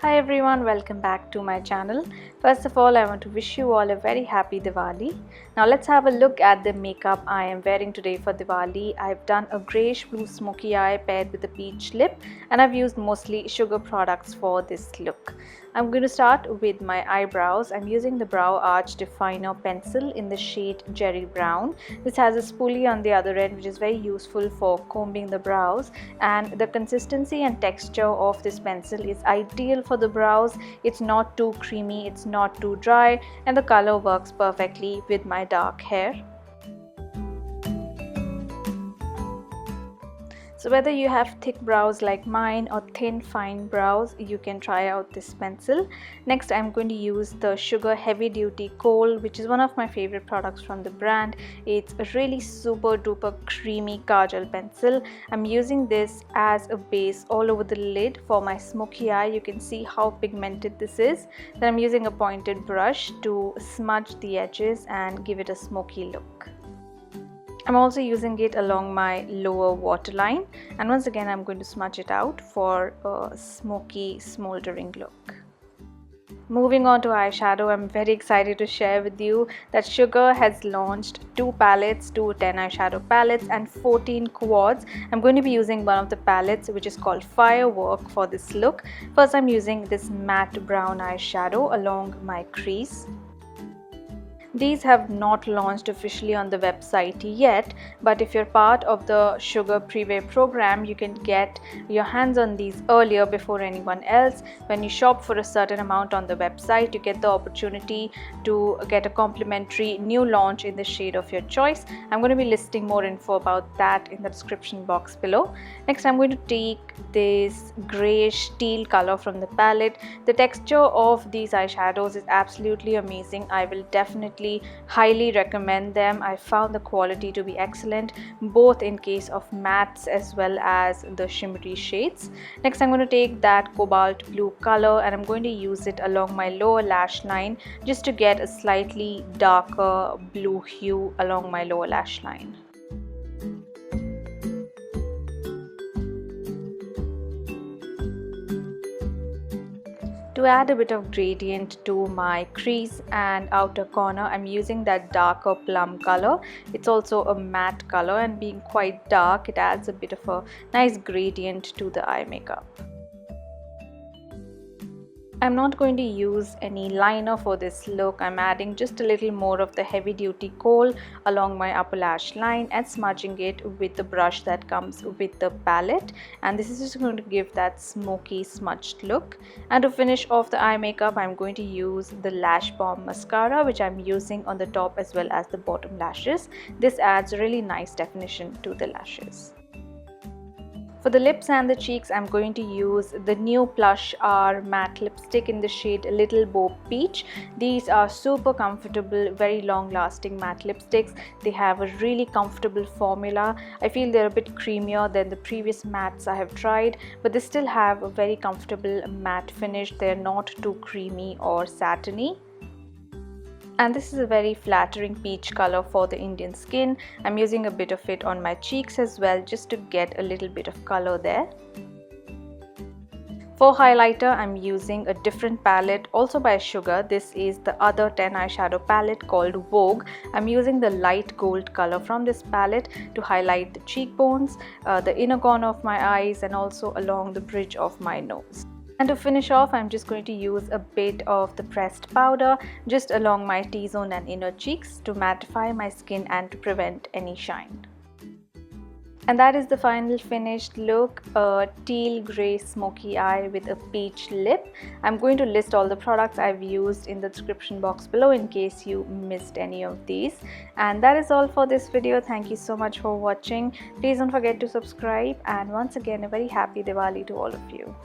Hi everyone, welcome back to my channel. First of all, I want to wish you all a very happy Diwali. Now let's have a look at the makeup I am wearing today for Diwali. I've done a greyish blue smoky eye paired with a peach lip, and I've used mostly sugar products for this look. I'm going to start with my eyebrows. I'm using the Brow Arch Definer pencil in the shade Jerry Brown. This has a spoolie on the other end which is very useful for combing the brows, and the consistency and texture of this pencil is ideal for the brows. It's not too creamy, it's not too dry, and the color works perfectly with my dark hair. So whether you have thick brows like mine or thin fine brows, you can try out this pencil. Next, I'm going to use the Sugar Heavy Duty Kohl, which is one of my favorite products from the brand. It's a really super duper creamy kajal pencil. I'm using this as a base all over the lid for my smoky eye. You can see how pigmented this is. Then I'm using a pointed brush to smudge the edges and give it a smoky look. I'm also using it along my lower waterline, and once again I'm going to smudge it out for a smoky, smoldering look. Moving on to eyeshadow, I'm very excited to share with you that Sugar has launched 2 palettes, 2 10 eyeshadow palettes and 14 quads. I'm going to be using one of the palettes which is called Firework for this look. First, I'm using this matte brown eyeshadow along my crease. These have not launched officially on the website yet, but if you're part of the Sugar Preview program, you can get your hands on these earlier before anyone else. When you shop for a certain amount on the website, you get the opportunity to get a complimentary new launch in the shade of your choice. I'm going to be listing more info about that in the description box below. Next, I'm going to take this grayish teal color from the palette. The texture of these eyeshadows is absolutely amazing. I will definitely highly recommend them. I found the quality to be excellent, both in case of mattes as well as the shimmery shades. Next, I'm going to take that cobalt blue color and I'm going to use it along my lower lash line just to get a slightly darker blue hue along my lower lash line. To add a bit of gradient to my crease and outer corner, I'm using that darker plum color. It's also a matte color, and being quite dark, it adds a bit of a nice gradient to the eye makeup. I'm not going to use any liner for this look. I'm adding just a little more of the heavy duty Kohl along my upper lash line and smudging it with the brush that comes with the palette, and this is just going to give that smoky smudged look. And to finish off the eye makeup, I'm going to use the Lash Bomb mascara, which I'm using on the top as well as the bottom lashes. This adds really nice definition to the lashes. For the lips and the cheeks, I'm going to use the new Plush R matte lipstick in the shade Little Bo Peach. These are super comfortable, very long lasting matte lipsticks. They have a really comfortable formula. I feel they're a bit creamier than the previous mattes I have tried, but they still have a very comfortable matte finish. They're not too creamy or satiny. And this is a very flattering peach color for the Indian skin. I'm using a bit of it on my cheeks as well, just to get a little bit of color there. For highlighter, I'm using a different palette, also by Sugar. This is the other 10 eyeshadow palette called Vogue. I'm using the light gold color from this palette to highlight the cheekbones, the inner corner of my eyes, and also along the bridge of my nose. And to finish off, I'm just going to use a bit of the pressed powder just along my T-zone and inner cheeks to mattify my skin and to prevent any shine. And that is the final finished look, a teal grey smoky eye with a peach lip. I'm going to list all the products I've used in the description box below in case you missed any of these. And that is all for this video. Thank you so much for watching. Please don't forget to subscribe, and once again, a very happy Diwali to all of you.